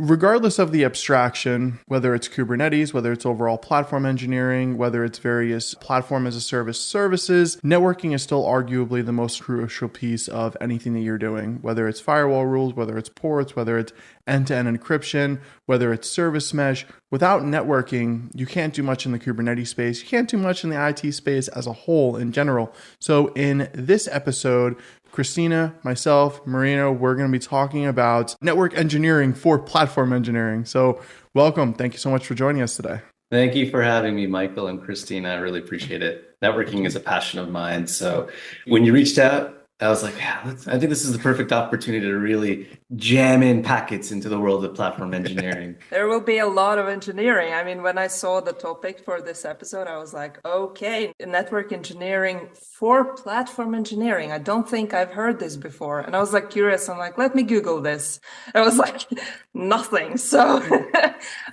Regardless of the abstraction, whether it's Kubernetes, whether it's overall platform engineering, whether it's various platform as a service services, networking is still arguably the most crucial piece of anything that you're doing, whether it's firewall rules, whether it's ports, whether it's end-to-end encryption, whether it's service mesh. Without networking, you can't do much in the Kubernetes space. You can't do much in the IT space as a whole in general. So in this episode, Kristina, myself, Marino, we're going to be talking about network engineering for platform engineering. So welcome. Thank you so much for joining us today. Thank you for having me, Michael and Kristina. I really appreciate it. Networking is a passion of mine. So when you reached out, I was like, yeah, I think this is the perfect opportunity to really jam in packets into the world of platform engineering. There will be a lot of engineering. I mean, when I saw the topic for this episode, I was like, okay, network engineering for platform engineering. I don't think I've heard this before. And I was like curious. I'm like, let me Google this. I was like, nothing. So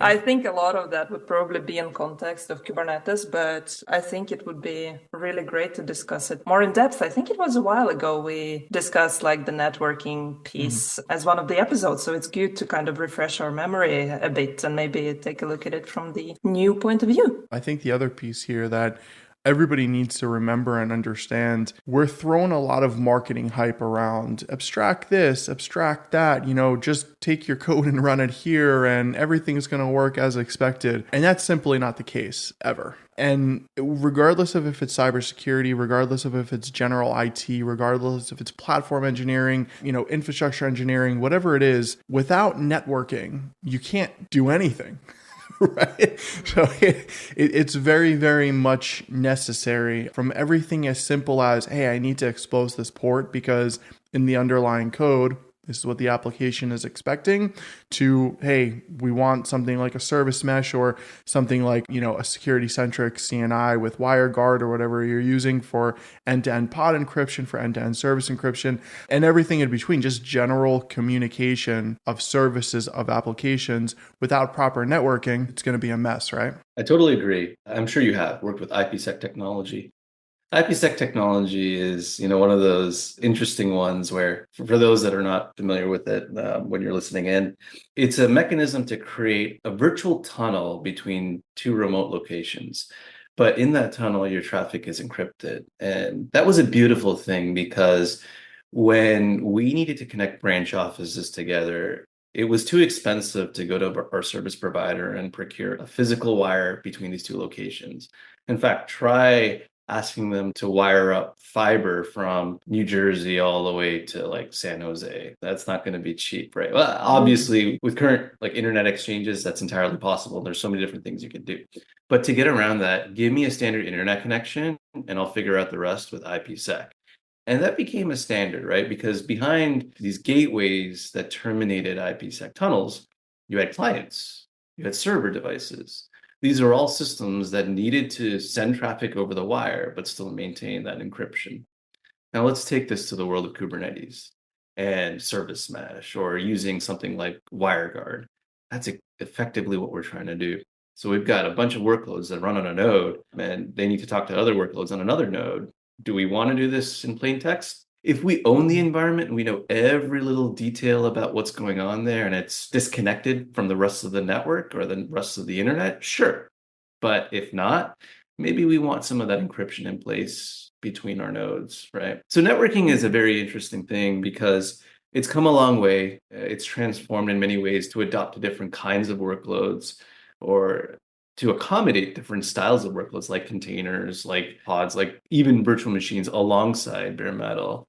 I think a lot of that would probably be in context of Kubernetes, but I think it would be really great to discuss it more in depth. I think it was a while ago we discussed like the networking piece as one of the episodes. So it's good to kind of refresh our memory a bit and maybe take a look at it from the new point of view. I think the other piece here that everybody needs to remember and understand, we're throwing a lot of marketing hype around. Abstract this, abstract that, just take your code and run it here and everything's going to work as expected. And that's simply not the case ever. And regardless of if it's cybersecurity, regardless of if it's general IT, regardless if it's platform engineering, infrastructure engineering, whatever it is, without networking, you can't do anything. Right. So it's very, very much necessary, from everything as simple as, hey, I need to expose this port because in the underlying code, this is what the application is expecting, to, hey, we want something like a service mesh or something like, a security-centric CNI with WireGuard or whatever you're using for end-to-end pod encryption, for end-to-end service encryption, and everything in between, just general communication of services, of applications. Without proper networking, it's going to be a mess, right? I totally agree. I'm sure you have worked with IPsec technology. IPsec technology is, one of those interesting ones where, for those that are not familiar with it, when you're listening in, it's a mechanism to create a virtual tunnel between two remote locations. But in that tunnel, your traffic is encrypted. And that was a beautiful thing because when we needed to connect branch offices together, it was too expensive to go to our service provider and procure a physical wire between these two locations. In fact, try asking them to wire up fiber from New Jersey all the way to like San Jose. That's not going to be cheap, right? Well, obviously with current like internet exchanges, that's entirely possible. There's so many different things you can do. But to get around that, give me a standard internet connection and I'll figure out the rest with IPsec. And that became a standard, right? Because behind these gateways that terminated IPsec tunnels, you had clients, you had server devices. These are all systems that needed to send traffic over the wire, but still maintain that encryption. Now let's take this to the world of Kubernetes and service mesh, or using something like WireGuard. That's effectively what we're trying to do. So we've got a bunch of workloads that run on a node, and they need to talk to other workloads on another node. Do we want to do this in plain text? If we own the environment and we know every little detail about what's going on there and it's disconnected from the rest of the network or the rest of the internet, sure. But if not, maybe we want some of that encryption in place between our nodes, right? So networking is a very interesting thing because it's come a long way. It's transformed in many ways to adopt to different kinds of workloads or to accommodate different styles of workloads like containers, like pods, like even virtual machines alongside bare metal.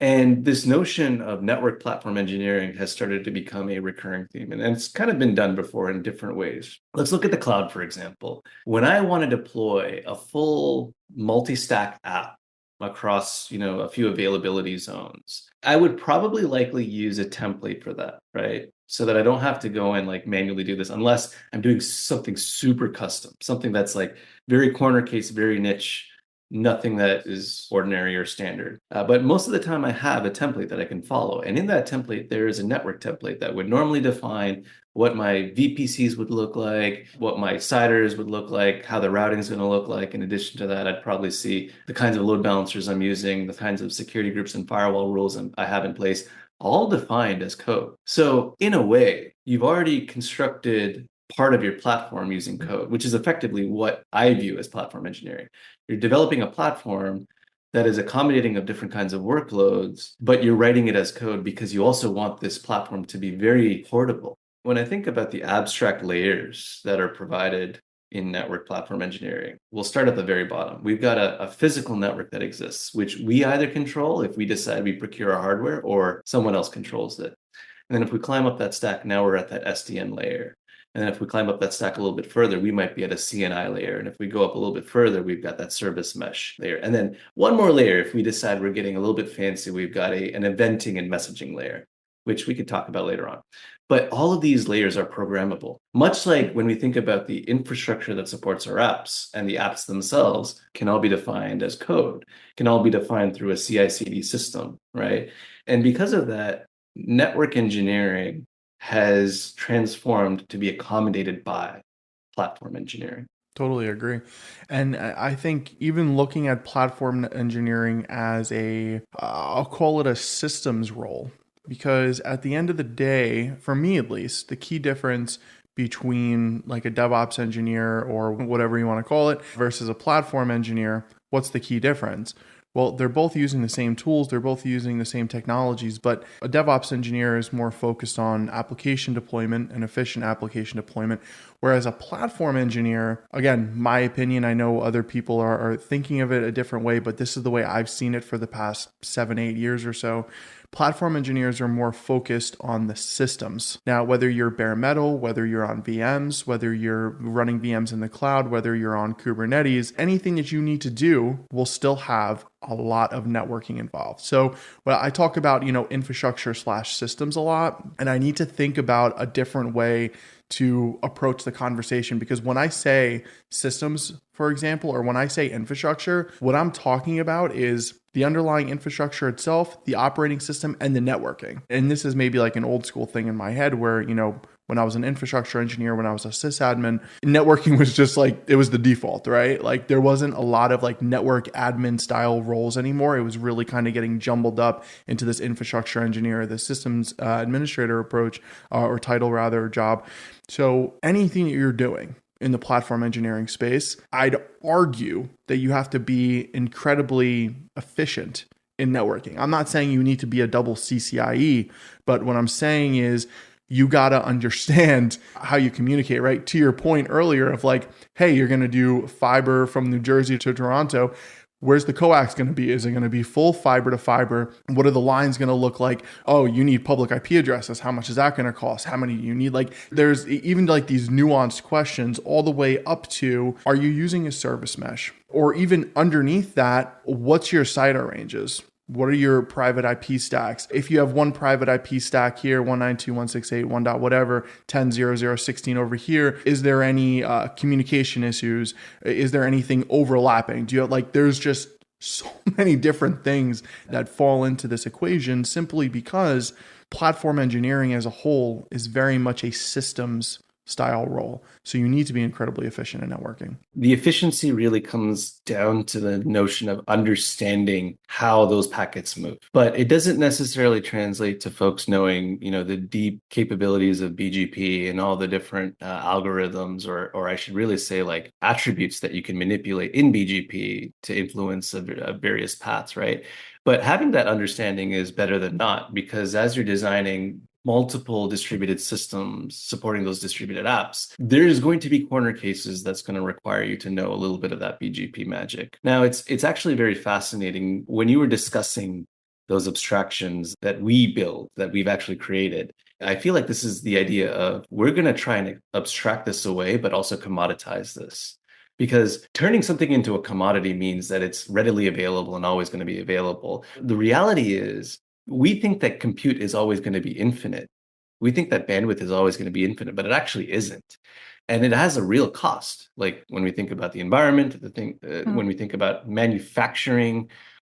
And this notion of network platform engineering has started to become a recurring theme, and it's kind of been done before in different ways. Let's look at the cloud, for example. When I want to deploy a full multi-stack app across, a few availability zones, I would probably likely use a template for that, right? So that I don't have to go and like manually do this unless I'm doing something super custom, something that's like very corner case, very niche, nothing that is ordinary or standard. But most of the time I have a template that I can follow. And in that template, there is a network template that would normally define what my VPCs would look like, what my CIDRs would look like, how the routing is going to look like. In addition to that, I'd probably see the kinds of load balancers I'm using, the kinds of security groups and firewall rules I have in place, all defined as code. So in a way, you've already constructed part of your platform using code, which is effectively what I view as platform engineering. You're developing a platform that is accommodating of different kinds of workloads, but you're writing it as code because you also want this platform to be very portable. When I think about the abstract layers that are provided in network platform engineering, we'll start at the very bottom. We've got a physical network that exists, which we either control if we decide we procure our hardware, or someone else controls it. And then if we climb up that stack, now we're at that SDN layer. And then if we climb up that stack a little bit further, we might be at a CNI layer. And if we go up a little bit further, we've got that service mesh layer. And then one more layer, if we decide we're getting a little bit fancy, we've got an eventing and messaging layer, which we could talk about later on. But all of these layers are programmable, much like when we think about the infrastructure that supports our apps, and the apps themselves can all be defined as code, can all be defined through a CI/CD system, right? And because of that, network engineering has transformed to be accommodated by platform engineering. Totally agree. And I think even looking at platform engineering as I'll call it a systems role, because at the end of the day, for me at least, the key difference between like a DevOps engineer or whatever you want to call it versus a platform engineer, what's the key difference? Well, they're both using the same tools, they're both using the same technologies, but a DevOps engineer is more focused on application deployment and efficient application deployment, whereas a platform engineer, again, my opinion, I know other people are thinking of it a different way, but this is the way I've seen it for the past 7-8 years or so. Platform engineers are more focused on the systems. Now, whether you're bare metal, whether you're on VMs, whether you're running VMs in the cloud, whether you're on Kubernetes, anything that you need to do will still have a lot of networking involved. So when I talk about, infrastructure/systems a lot, and I need to think about a different way to approach the conversation, because when I say systems, for example, or when I say infrastructure, what I'm talking about is the underlying infrastructure itself, the operating system, and the networking. And this is maybe like an old school thing in my head where, when I was an infrastructure engineer, when I was a sysadmin, networking was just like, it was the default, right? Like there wasn't a lot of like network admin style roles anymore. It was really kind of getting jumbled up into this infrastructure engineer, the systems administrator approach or title rather, or job. So anything that you're doing in the platform engineering space, I'd argue that you have to be incredibly efficient in networking. I'm not saying you need to be a double CCIE, but what I'm saying is you got to understand how you communicate, right? To your point earlier of like, hey, you're going to do fiber from New Jersey to Toronto. Where's the coax going to be? Is it going to be full fiber to fiber? What are the lines going to look like? Oh, you need public IP addresses. How much is that going to cost? How many do you need? Like there's even like these nuanced questions all the way up to, are you using a service mesh? Or even underneath that, what's your CIDR ranges? What are your private IP stacks? If you have one private IP stack here, 192.168, 1. Whatever, 10.0.0.16 over here, is there any communication issues? Is there anything overlapping? Do you have, like, there's just so many different things that fall into this equation simply because platform engineering as a whole is very much a systems style role. So you need to be incredibly efficient in networking. The efficiency really comes down to the notion of understanding how those packets move. But it doesn't necessarily translate to folks knowing, the deep capabilities of BGP and all the different algorithms, or I should really say like attributes that you can manipulate in BGP to influence various paths, right? But having that understanding is better than not, because as you're designing multiple distributed systems supporting those distributed apps, there's going to be corner cases that's going to require you to know a little bit of that BGP magic. Now, it's actually very fascinating when you were discussing those abstractions that we build, that we've actually created. I feel like this is the idea of we're going to try and abstract this away, but also commoditize this. Because turning something into a commodity means that it's readily available and always going to be available. The reality is, we think that compute is always going to be infinite. We think that bandwidth is always going to be infinite, but it actually isn't. And it has a real cost. Like when we think about the environment, when we think about manufacturing,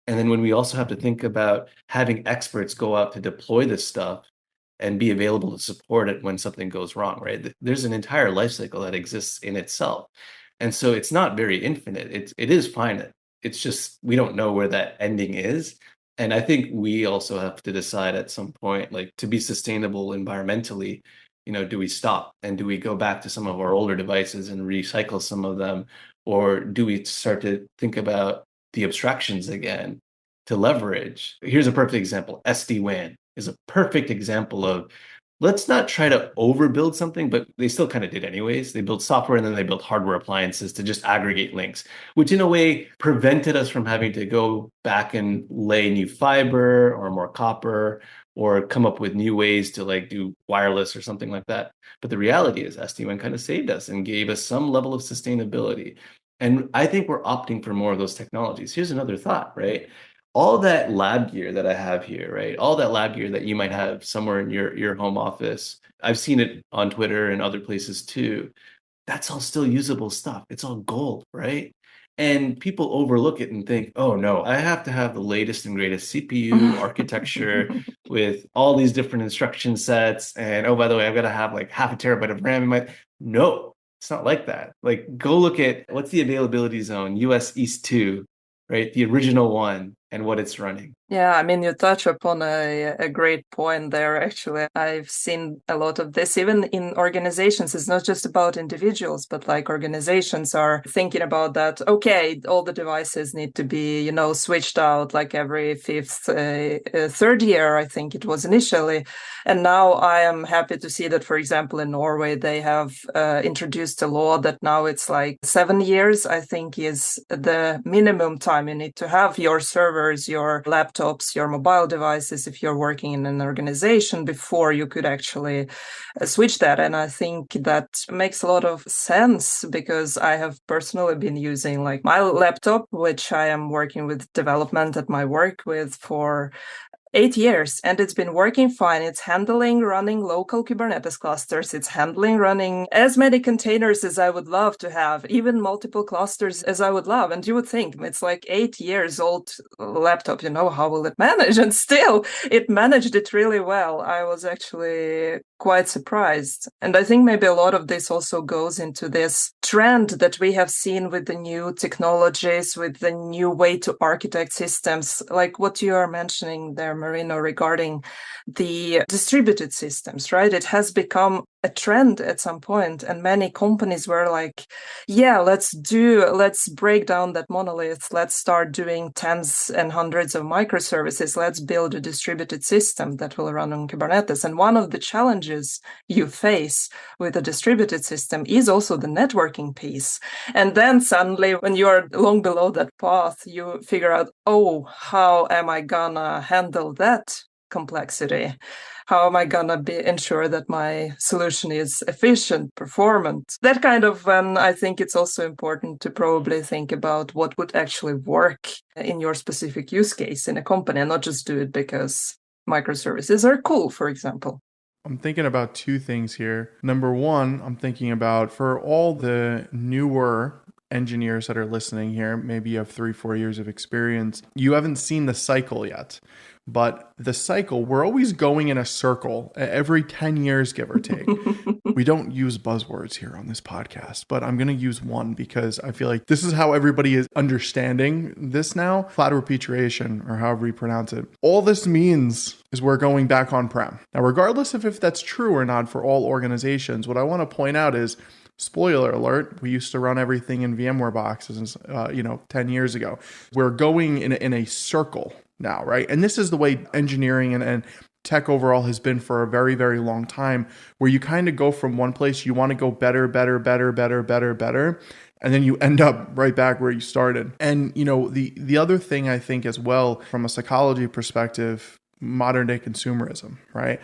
and then when we also have to think about having experts go out to deploy this stuff and be available to support it when something goes wrong, right? There's an entire life cycle that exists in itself. And so it's not very infinite. It is finite. It's just we don't know where that ending is. And I think we also have to decide at some point, like to be sustainable environmentally, do we stop and do we go back to some of our older devices and recycle some of them? Or do we start to think about the abstractions again to leverage? Here's a perfect example. SD-WAN is a perfect example of, let's not try to overbuild something, but they still kind of did anyways. They built software and then they built hardware appliances to just aggregate links, which in a way prevented us from having to go back and lay new fiber or more copper or come up with new ways to like do wireless or something like that. But the reality is SD-WAN kind of saved us and gave us some level of sustainability. And I think we're opting for more of those technologies. Here's another thought, right? All that lab gear that I have here, right? All that lab gear that you might have somewhere in your home office. I've seen it on Twitter and other places too. That's all still usable stuff. It's all gold, right? And people overlook it and think, oh no, I have to have the latest and greatest CPU architecture with all these different instruction sets. And oh, by the way, I've got to have like half a terabyte of RAM in my. No, it's not like that. Like go look at what's the availability zone, US East 2, right? The original one and what it's running. Yeah, I mean, you touch upon a great point there, actually. I've seen a lot of this, even in organizations. It's not just about individuals, but like organizations are thinking about that, okay, all the devices need to be, switched out like every third year, I think it was initially. And now I am happy to see that, for example, in Norway, they have introduced a law that now it's like 7 years, I think, is the minimum time you need to have your servers, your laptops, your mobile devices, if you're working in an organization, before you could actually switch that. And I think that makes a lot of sense, because I have personally been using like my laptop, which I am working with development at my work with for 8 years, and it's been working fine. It's handling running local Kubernetes clusters. It's handling running as many containers as I would love to have, even multiple clusters as I would love. And you would think it's like 8 years old laptop, how will it manage? And still, it managed it really well. I was actually quite surprised. And I think maybe a lot of this also goes into this trend that we have seen with the new technologies, with the new way to architect systems, like what you are mentioning there, Marino, regarding the distributed systems, right? It has become a trend at some point, and many companies were like, yeah, let's break down that monolith. Let's start doing tens and hundreds of microservices. Let's build a distributed system that will run on Kubernetes. And one of the challenges you face with a distributed system is also the networking piece. And then suddenly, when you're long below that path, you figure out, oh, how am I gonna handle that complexity? How am I gonna ensure that my solution is efficient, performant? That kind of, I think it's also important to probably think about what would actually work in your specific use case in a company, and not just do it because microservices are cool, for example. I'm thinking about two things here. Number one, I'm thinking about for all the newer engineers that are listening here, maybe you have 3-4 years of experience, you haven't seen the cycle yet. But the cycle, we're always going in a circle every 10 years, give or take. We don't use buzzwords here on this podcast, but I'm going to use one because I feel like this is how everybody is understanding this now. Cloud repatriation, or however you pronounce it. All this means is we're going back on-prem. Now, regardless of if that's true or not for all organizations, what I want to point out is, spoiler alert, we used to run everything in VMware boxes, 10 years ago. We're going in a circle now, right? And this is the way engineering and tech overall has been for a very, very long time, where you kind of go from one place, you want to go better, and then you end up right back where you started. And, the other thing I think as well, from a psychology perspective, modern day consumerism, right?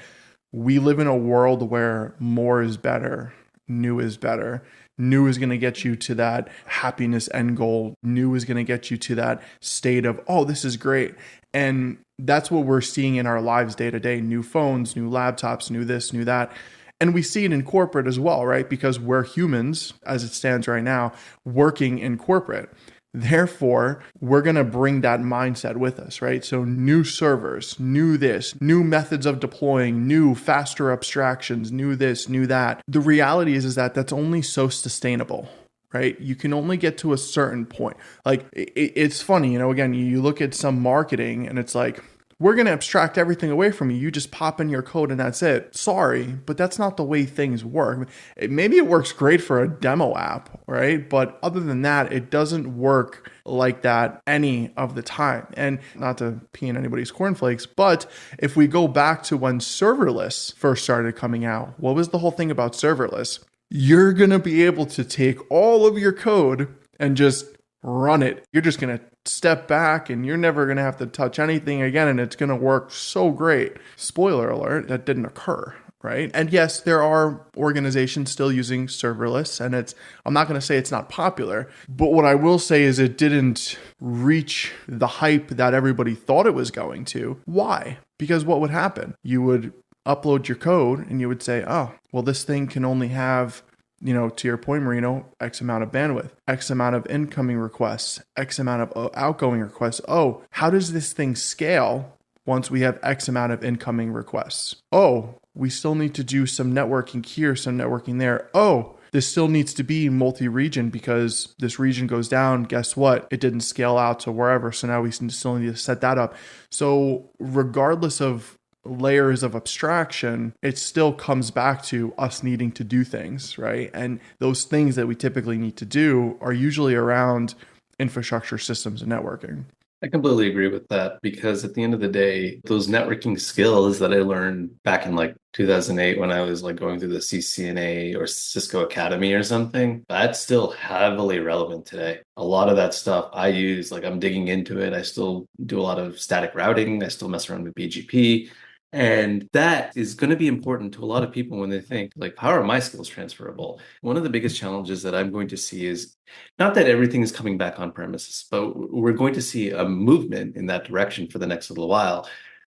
We live in a world where more is better, new is better. New is going to get you to that happiness end goal. New is going to get you to that state of, oh, this is great. And that's what we're seeing in our lives day to day. New phones, new laptops, new this, new that. And we see it in corporate as well, right? Because we're humans, as it stands right now, working in corporate. Therefore, we're going to bring that mindset with us, right? So new servers, new this, new methods of deploying, new faster abstractions, new this, new that. The reality is that that's only so sustainable, right? You can only get to a certain point. Like it's funny, again, you look at some marketing and it's like, we're going to abstract everything away from you. You just pop in your code and that's it. Sorry, but that's not the way things work. Maybe it works great for a demo app, right? But other than that, it doesn't work like that any of the time. And not to pee in anybody's cornflakes, but if we go back to when serverless first started coming out, what was the whole thing about serverless? You're going to be able to take all of your code and just run it. You're just going to step back and you're never going to have to touch anything again. And it's going to work so great. Spoiler alert, that didn't occur, right? And yes, there are organizations still using serverless, and I'm not going to say it's not popular, but what I will say is it didn't reach the hype that everybody thought it was going to. Why? Because what would happen? You would upload your code and you would say, oh, well, this thing can only have, to your point, Marino, X amount of bandwidth, X amount of incoming requests, X amount of outgoing requests. Oh, how does this thing scale once we have X amount of incoming requests? Oh, we still need to do some networking here, some networking there. Oh, this still needs to be multi-region because this region goes down. Guess what? It didn't scale out to wherever. So now we still need to set that up. So regardless of layers of abstraction, it still comes back to us needing to do things, right? And those things that we typically need to do are usually around infrastructure, systems, and networking. I completely agree with that, because at the end of the day, those networking skills that I learned back in like 2008 when I was like going through the CCNA or Cisco Academy or something, that's still heavily relevant today. A lot of that stuff I use, like I'm digging into it. I still do a lot of static routing. I still mess around with BGP. And that is going to be important to a lot of people when they think, like, how are my skills transferable? One of the biggest challenges that I'm going to see is not that everything is coming back on premises, but we're going to see a movement in that direction for the next little while.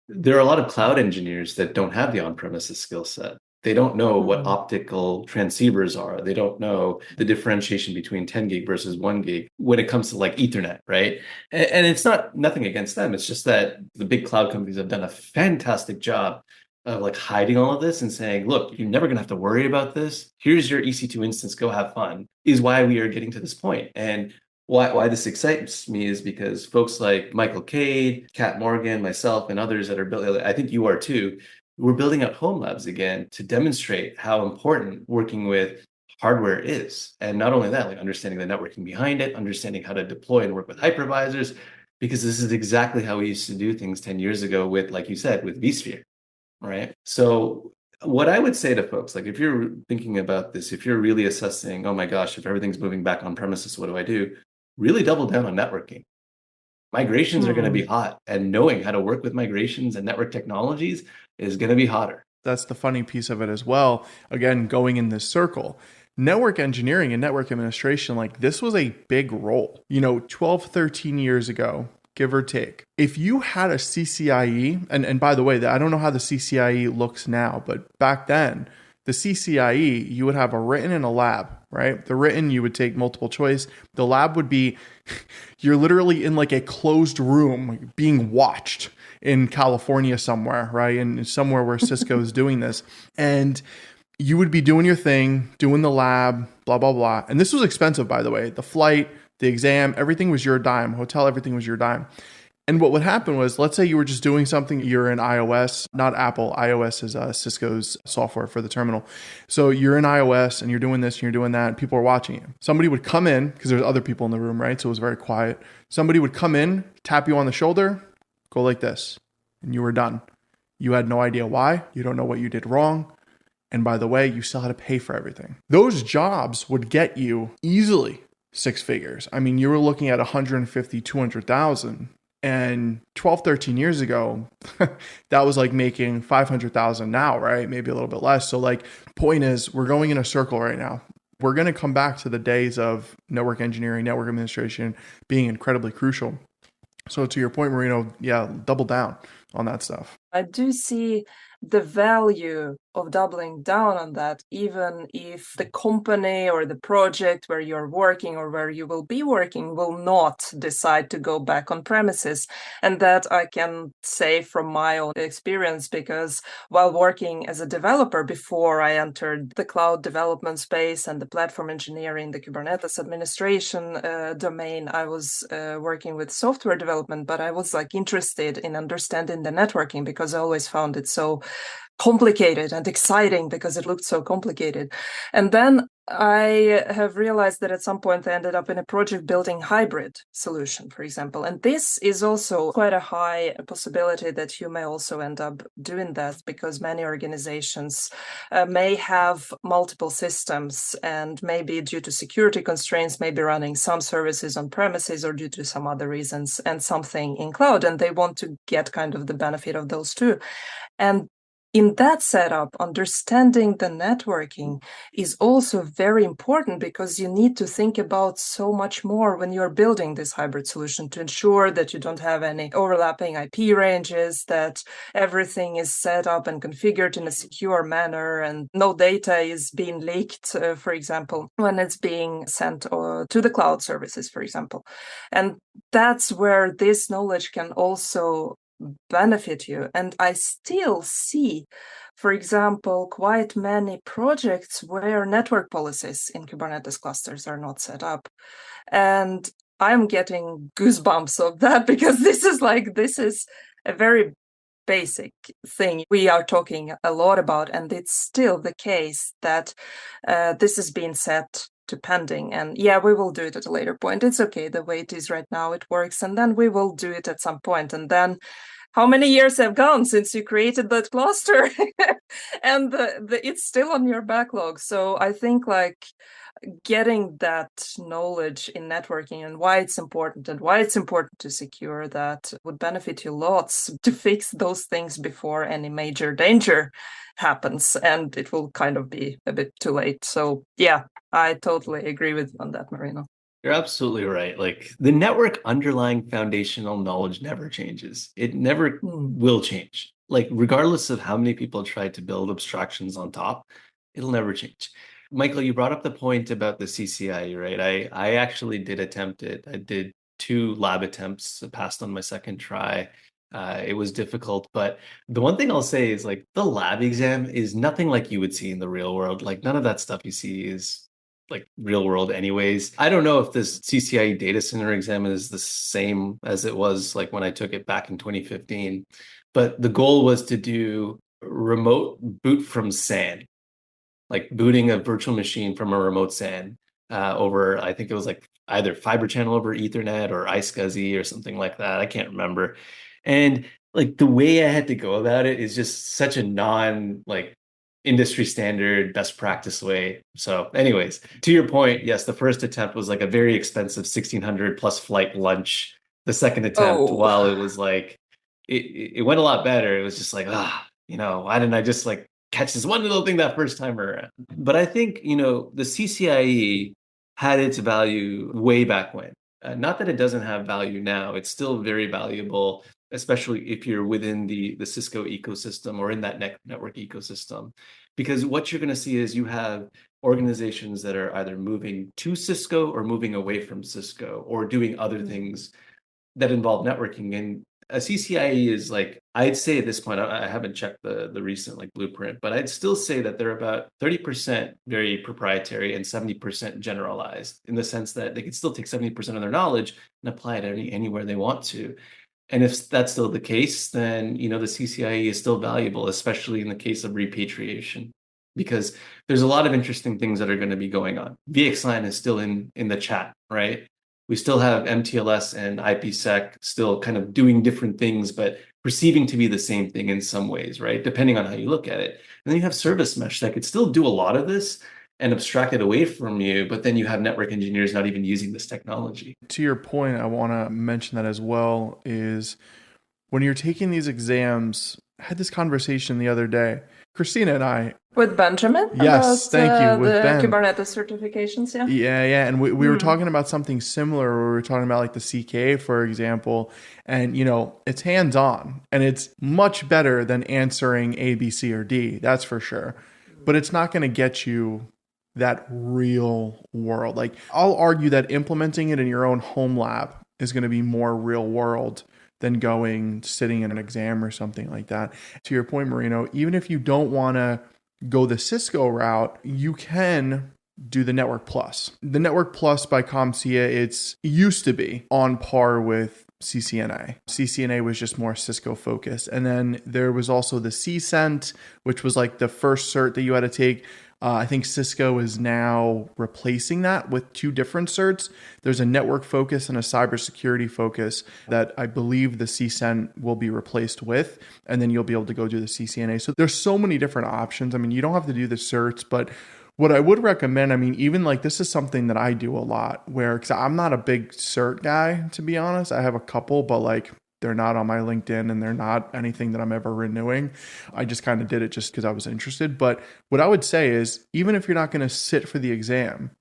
There are a lot of cloud engineers that don't have the on-premises skill set. They don't know what optical transceivers are. They don't know the differentiation between 10 gig versus 1 gig when it comes to like Ethernet, right? And it's not nothing against them. It's just that the big cloud companies have done a fantastic job of like hiding all of this and saying, look, you're never going to have to worry about this. Here's your EC2 instance. Go have fun, is why we are getting to this point. And why this excites me is because folks like Michael Cade, Kat Morgan, myself, and others that are building, I think you are too, we're building out home labs again to demonstrate how important working with hardware is. And not only that, like understanding the networking behind it, understanding how to deploy and work with hypervisors, because this is exactly how we used to do things 10 years ago with, like you said, with vSphere, right? So what I would say to folks, like if you're thinking about this, if you're really assessing, oh my gosh, if everything's moving back on premises, what do I do? Really double down on networking. Migrations are going to be hot, and knowing how to work with migrations and network technologies is going to be hotter. That's the funny piece of it as well. Again, going in this circle, network engineering and network administration, like this was a big role, 12, 13 years ago, give or take. If you had a CCIE, and by the way, I don't know how the CCIE looks now, but back then, the CCIE, you would have a written and a lab, right? The written, you would take multiple choice. The lab would be, you're literally in like a closed room being watched in California somewhere, right? And somewhere where Cisco is doing this. And you would be doing your thing, doing the lab, blah, blah, blah. And this was expensive, by the way. The flight, the exam, everything was your dime. Hotel, everything was your dime. And what would happen was, let's say you were just doing something, you're in iOS, not Apple. iOS is Cisco's software for the terminal. So you're in iOS and you're doing this and you're doing that, and people are watching you. Somebody would come in, because there's other people in the room, right? So it was very quiet. Somebody would come in, tap you on the shoulder, go like this, and you were done. You had no idea why. You don't know what you did wrong. And by the way, you still had to pay for everything. Those jobs would get you easily 6 figures. I mean, you were looking at 150, 200,000. And 12, 13 years ago, that was like making 500,000 now, right? Maybe a little bit less. So like, point is, we're going in a circle right now. We're going to come back to the days of network engineering, network administration being incredibly crucial. So to your point, Marino, yeah, double down on that stuff. I do see the value of doubling down on that, even if the company or the project where you're working or where you will be working will not decide to go back on premises. And that I can say from my own experience, because while working as a developer before I entered the cloud development space and the platform engineering, the Kubernetes administration domain, I was working with software development, but I was like interested in understanding the networking because I always found it so complicated and exciting because it looked so complicated. And then I have realized that at some point I ended up in a project building hybrid solution, for example. And this is also quite a high possibility that you may also end up doing that, because many organizations may have multiple systems and maybe due to security constraints, maybe running some services on premises or due to some other reasons and something in cloud. And they want to get kind of the benefit of those too. And in that setup, understanding the networking is also very important, because you need to think about so much more when you're building this hybrid solution to ensure that you don't have any overlapping IP ranges, that everything is set up and configured in a secure manner, and no data is being leaked, for example, when it's being sent to the cloud services, for example. And that's where this knowledge can also benefit you. And I still see, for example, quite many projects where network policies in Kubernetes clusters are not set up. And I'm getting goosebumps of that, because this is a very basic thing we are talking a lot about. And it's still the case that this is being set to pending. And yeah, we will do it at a later point. It's okay. The way it is right now, it works. And then we will do it at some point. And then how many years have gone since you created that cluster? And it's still on your backlog. So I think like getting that knowledge in networking and why it's important to secure that would benefit you lots to fix those things before any major danger happens. And it will kind of be a bit too late. So yeah, I totally agree with you on that, Marino. You're absolutely right. Like the network underlying foundational knowledge never changes. It never will change. Like regardless of how many people try to build abstractions on top, it'll never change. Michael, you brought up the point about the CCIE, right? I actually did attempt it. I did 2 lab attempts, passed on my second try. It was difficult, but the one thing I'll say is like the lab exam is nothing like you would see in the real world. Like none of that stuff you see is like real world anyways. I don't know if this CCIE data center exam is the same as it was like when I took it back in 2015, but the goal was to do remote boot from SAN, like booting a virtual machine from a remote SAN over, I think it was like either fiber channel over Ethernet or iSCSI or something like that. I can't remember. And like the way I had to go about it is just such a non like industry standard best practice way. So anyways, to your point, yes, the first attempt was like a very expensive 1600 plus flight lunch. The second attempt, while it was like it went a lot better, it was just like, why didn't I just like catch this one little thing that first time around? But I think, the CCIE had its value way back when. Not that it doesn't have value now. It's still very valuable, especially if you're within the Cisco ecosystem or in that network ecosystem. Because what you're going to see is you have organizations that are either moving to Cisco or moving away from Cisco or doing other things that involve networking. And a CCIE is like, I'd say at this point, I haven't checked the recent like blueprint, but I'd still say that they're about 30% very proprietary and 70% generalized, in the sense that they can still take 70% of their knowledge and apply it anywhere they want to. And if that's still the case, then the CCIE is still valuable, especially in the case of repatriation, because there's a lot of interesting things that are going to be going on. VXLAN is still in the chat, right? We still have MTLS and IPsec still kind of doing different things, but perceiving to be the same thing in some ways, right? Depending on how you look at it. And then you have service mesh that could still do a lot of this and abstract it away from you, but then you have network engineers not even using this technology. To your point, I want to mention that as well, is when you're taking these exams, I had this conversation the other day. Kristina and I With Benjamin Yes, about thank you. With the Ben. Kubernetes certifications, yeah. Yeah. And we were Hmm. talking about something similar. We were talking about like the CKA, for example. And, it's hands on and it's much better than answering A, B, C, or D. That's for sure. But it's not going to get you that real world. Like, I'll argue that implementing it in your own home lab is going to be more real world than sitting in an exam or something like that. To your point, Marino, even if you don't want to go the Cisco route, you can do the Network Plus. The Network Plus by CompTIA, it used to be on par with CCNA. CCNA was just more Cisco focused. And then there was also the CCENT, which was like the first cert that you had to take. I think Cisco is now replacing that with two different certs. There's a network focus and a cybersecurity focus that I believe the CCENT will be replaced with, and then you'll be able to go do the CCNA. So there's so many different options. I mean, you don't have to do the certs, but what I would recommend, I mean, even like this is something that I do a lot because I'm not a big cert guy, to be honest. I have a couple, but like they're not on my LinkedIn and they're not anything that I'm ever renewing. I just kind of did it just because I was interested. But what I would say is, even if you're not going to sit for the exam,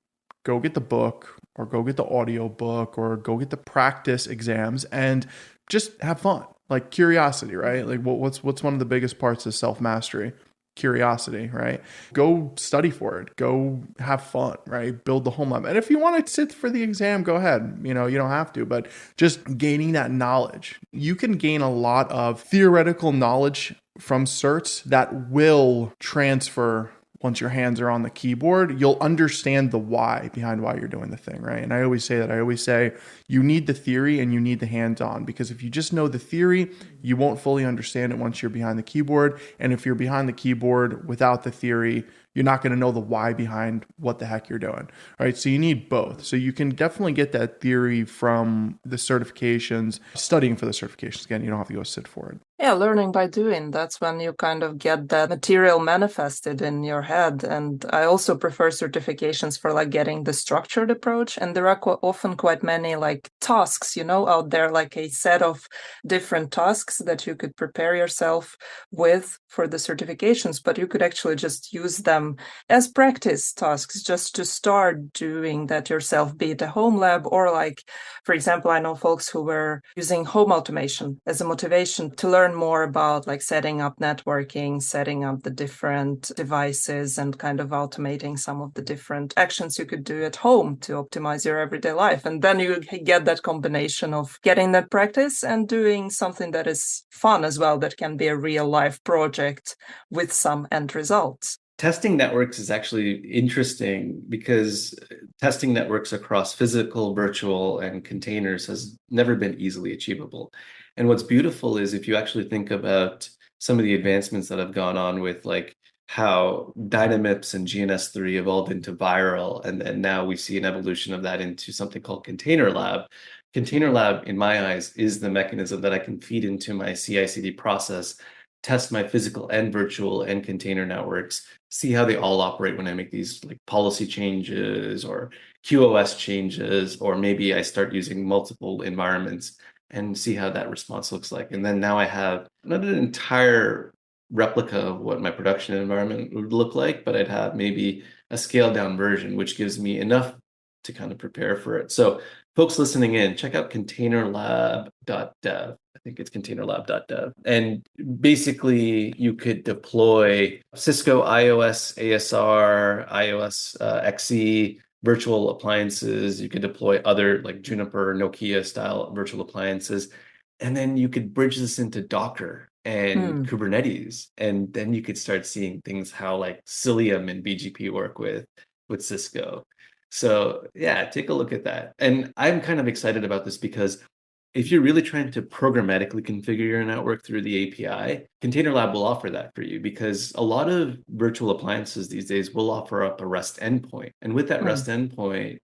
go get the book or go get the audio book or go get the practice exams and just have fun. Like curiosity, right? Like what's one of the biggest parts of self-mastery? Curiosity, right? Go study for it. Go have fun, right? Build the home lab. And if you want to sit for the exam, go ahead. You don't have to, but just gaining that knowledge. You can gain a lot of theoretical knowledge from certs that will transfer once your hands are on the keyboard. You'll understand the why behind why you're doing the thing, right? And I always say that. I always say you need the theory and you need the hands-on, because if you just know the theory, you won't fully understand it once you're behind the keyboard. And if you're behind the keyboard without the theory, you're not going to know the why behind what the heck you're doing, right? So you need both. So you can definitely get that theory from the certifications, studying for the certifications. Again, you don't have to go sit for it. Yeah, learning by doing. That's when you kind of get that material manifested in your head. And I also prefer certifications for like getting the structured approach. And there are often quite many like tasks, out there, like a set of different tasks that you could prepare yourself with for the certifications, but you could actually just use them as practice tasks just to start doing that yourself, be it a home lab or like, for example, I know folks who were using home automation as a motivation to learn more about like setting up networking, setting up the different devices and kind of automating some of the different actions you could do at home to optimize your everyday life. And then you get that combination of getting that practice and doing something that is fun as well, that can be a real life project with some end results. Testing networks is actually interesting because testing networks across physical, virtual, and containers has never been easily achievable. And what's beautiful is if you actually think about some of the advancements that have gone on with like how Dynamips and GNS3 evolved into viral, and then now we see an evolution of that into something called Container Lab. Container Lab, in my eyes, is the mechanism that I can feed into my CI/CD process, test my physical and virtual and container networks, see how they all operate when I make these like policy changes or QoS changes, or maybe I start using multiple environments and see how that response looks like. And then now I have not an entire replica of what my production environment would look like, but I'd have maybe a scaled down version, which gives me enough to kind of prepare for it. So folks listening in, check out containerlab.dev. I think it's containerlab.dev. And basically, you could deploy Cisco iOS ASR, iOS XE virtual appliances. You could deploy other like Juniper, Nokia style virtual appliances. And then you could bridge this into Docker and Kubernetes. And then you could start seeing things how like Cilium and BGP work with Cisco. So yeah, take a look at that. And I'm kind of excited about this because if you're really trying to programmatically configure your network through the API, Container Lab will offer that for you, because a lot of virtual appliances these days will offer up a REST endpoint. And with that REST endpoint,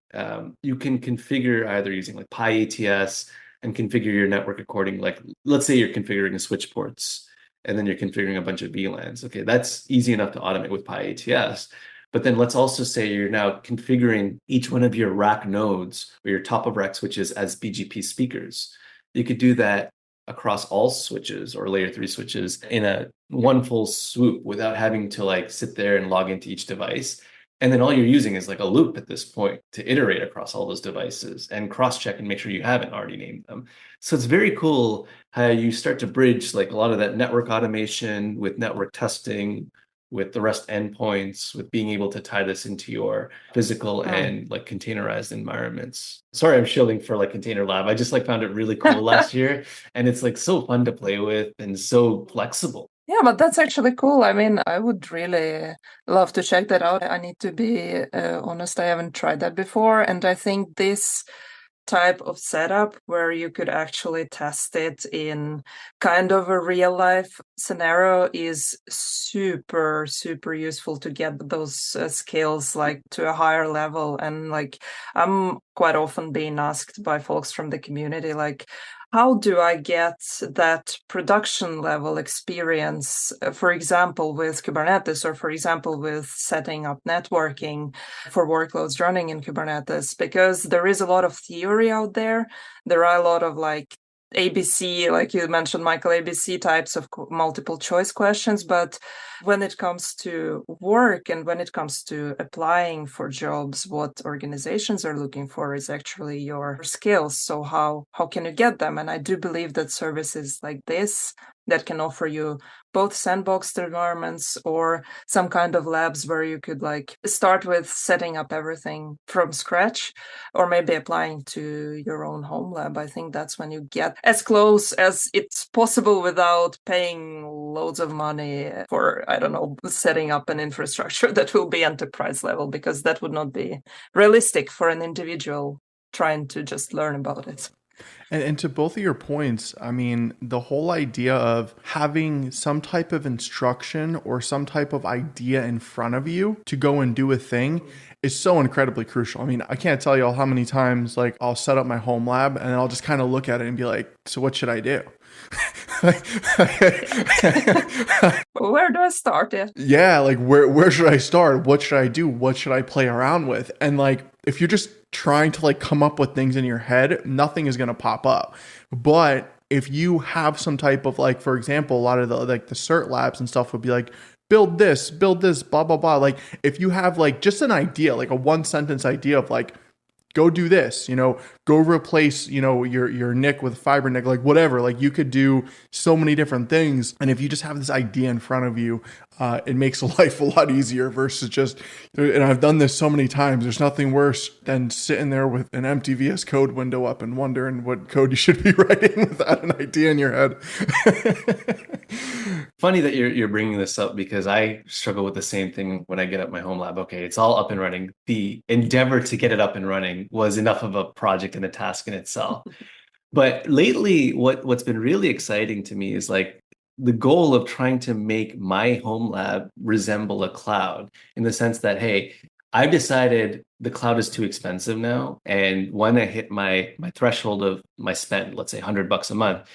you can configure either using like PyATS and configure your network according, like, let's say you're configuring a switch ports and then you're configuring a bunch of VLANs. Okay, that's easy enough to automate with PyATS. But then let's also say you're now configuring each one of your rack nodes or your top of rack switches as BGP speakers. You could do that across all switches or layer 3 switches in a one full swoop without having to like sit there and log into each device. And then all you're using is like a loop at this point to iterate across all those devices and cross-check and make sure you haven't already named them. So it's very cool how you start to bridge like a lot of that network automation with network testing, with the REST endpoints, with being able to tie this into your physical and like containerized environments. Sorry, I'm shilling for like Container Lab. I just like found it really cool last year, and it's like so fun to play with and so flexible. Yeah, but that's actually cool. I mean, I would really love to check that out. I need to be honest, I haven't tried that before. And I think this type of setup where you could actually test it in kind of a real life scenario is super, super useful to get those skills like to a higher level. And like, I'm quite often being asked by folks from the community, like, how do I get that production level experience, for example, with Kubernetes, or for example, with setting up networking for workloads running in Kubernetes? Because there is a lot of theory out there. There are a lot of like ABC, like you mentioned, Michael, ABC types of multiple choice questions. But when it comes to work and when it comes to applying for jobs, what organizations are looking for is actually your skills. So how can you get them? And I do believe that services like this that can offer you both sandboxed environments or some kind of labs where you could like start with setting up everything from scratch, or maybe applying to your own home lab. I think that's when you get as close as it's possible without paying loads of money for, I don't know, setting up an infrastructure that will be enterprise level, because that would not be realistic for an individual trying to just learn about it. And to both of your points, I mean, the whole idea of having some type of instruction or some type of idea in front of you to go and do a thing is so incredibly crucial. I mean, I can't tell you all how many times like I'll set up my home lab and I'll just kind of look at it and be like, so what should I do? Where do I start? Yeah, like where should I start? What should I do? What should I play around with? And like if you're just trying to like come up with things in your head, nothing is going to pop up. But if you have some type of like, for example, a lot of the like the cert labs and stuff would be like, build this, blah blah blah. Like if you have like just an idea, like a one sentence idea of like, go do this, go replace, your NIC with fiber NIC, like whatever, like you could do so many different things. And if you just have this idea in front of you, it makes life a lot easier versus just, and I've done this so many times, there's nothing worse than sitting there with an empty VS Code window up and wondering what code you should be writing without an idea in your head. Funny that you're bringing this up, because I struggle with the same thing when I get up my home lab. Okay, it's all up and running. The endeavor to get it up and running was enough of a project and a task in itself. But lately, what's been really exciting to me is like the goal of trying to make my home lab resemble a cloud, in the sense that, hey, I've decided the cloud is too expensive now. And when I hit my threshold of my spend, let's say $100 a month,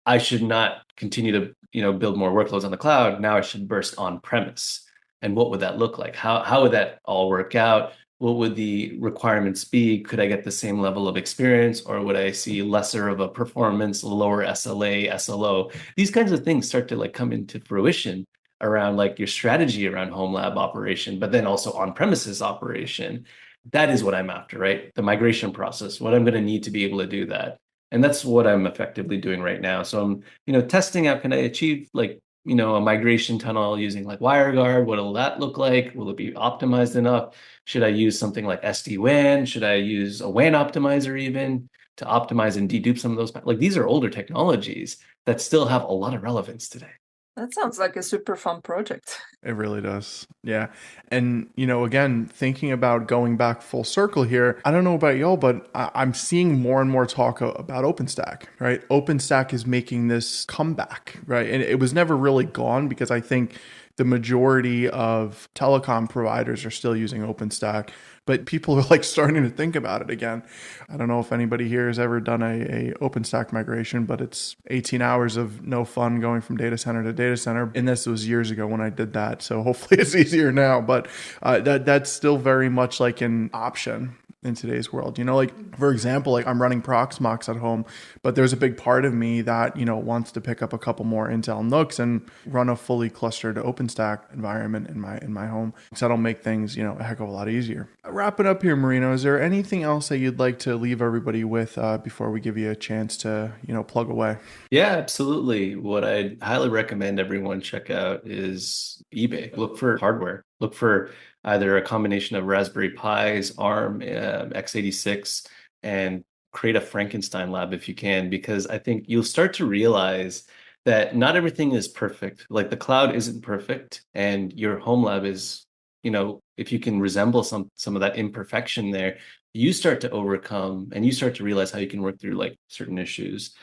I should not continue to build more workloads on the cloud. Now I should burst on premise. And what would that look like? How would that all work out? What would the requirements be? Could I get the same level of experience, or would I see lesser of a performance, lower SLA, SLO? These kinds of things start to like come into fruition around like your strategy around home lab operation, but then also on premises operation. That is what I'm after, right? The migration process, what I'm going to need to be able to do that. And that's what I'm effectively doing right now. So I'm, testing out, can I achieve like, a migration tunnel using like WireGuard? What will that look like? Will it be optimized enough? Should I use something like SD-WAN? Should I use a WAN optimizer even to optimize and dedupe some of those? Like these are older technologies that still have a lot of relevance today. That sounds like a super fun project. It really does. Yeah. And, again, thinking about going back full circle here, I don't know about y'all, but I'm seeing more and more talk about OpenStack, right? OpenStack is making this comeback, right? And it was never really gone, because I think the majority of telecom providers are still using OpenStack, but people are like starting to think about it again. I don't know if anybody here has ever done a OpenStack migration, but it's 18 hours of no fun going from data center to data center. And this was years ago when I did that. So hopefully it's easier now, but that's still very much like an option. in today's world. Like for example, like I'm running Proxmox at home, but there's a big part of me that, wants to pick up a couple more Intel NUCs and run a fully clustered OpenStack environment in my home. So that'll make things, a heck of a lot easier. Wrapping up here, Marino, is there anything else that you'd like to leave everybody with before we give you a chance to, plug away? Yeah, absolutely. What I'd highly recommend everyone check out is eBay. Look for hardware. Look for either a combination of Raspberry Pis, ARM, x86, and create a Frankenstein lab if you can, because I think you'll start to realize that not everything is perfect. Like the cloud isn't perfect, and your home lab is, if you can resemble some of that imperfection there, you start to overcome and you start to realize how you can work through like certain issues.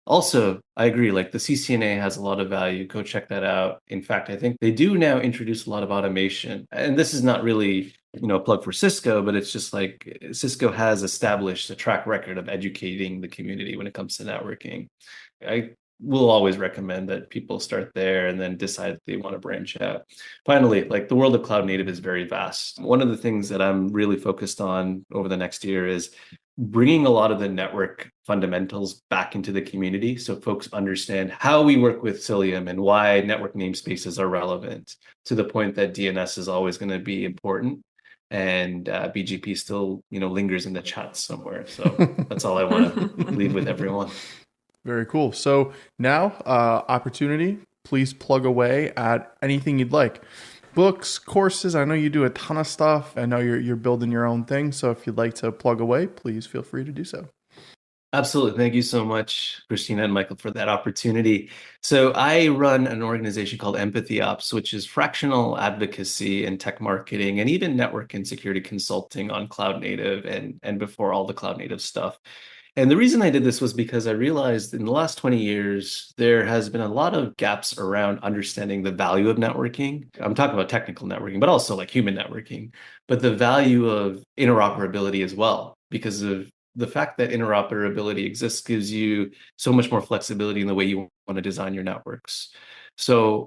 Also, I agree, like the CCNA has a lot of value. Go check that out. In fact, I think they do now introduce a lot of automation. And this is not really, a plug for Cisco, but it's just like Cisco has established a track record of educating the community when it comes to networking. I will always recommend that people start there and then decide if they want to branch out. Finally, like the world of cloud native is very vast. One of the things that I'm really focused on over the next year is bringing a lot of the network fundamentals back into the community so folks understand how we work with Cilium and why network namespaces are relevant, to the point that DNS is always going to be important and BGP still, lingers in the chat somewhere. So that's all I want to leave with everyone. Very cool. So now, opportunity, please plug away at anything you'd like. Books, courses. I know you do a ton of stuff. I know you're building your own thing. So if you'd like to plug away, please feel free to do so. Absolutely. Thank you so much, Kristina and Michael, for that opportunity. So I run an organization called Empathy Ops, which is fractional advocacy and tech marketing and even network and security consulting on cloud native and before all the cloud native stuff. And the reason I did this was because I realized in the last 20 years, there has been a lot of gaps around understanding the value of networking. I'm talking about technical networking, but also like human networking, but the value of interoperability as well, because of the fact that interoperability exists gives you so much more flexibility in the way you want to design your networks. So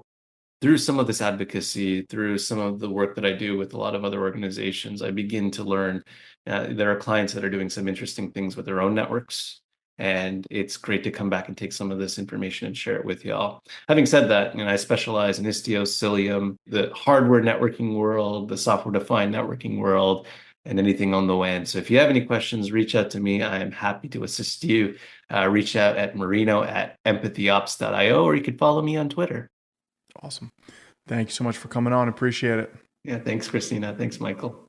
through some of this advocacy, through some of the work that I do with a lot of other organizations, I begin to learn there are clients that are doing some interesting things with their own networks. And it's great to come back and take some of this information and share it with y'all. Having said that, I specialize in Istio, Cilium, the hardware networking world, the software-defined networking world, and anything on the WAN. So if you have any questions, reach out to me. I am happy to assist you. Reach out at Marino at empathyops.io, or you could follow me on Twitter. Awesome. Thank you so much for coming on. Appreciate it. Yeah, thanks, Kristina. Thanks, Michael.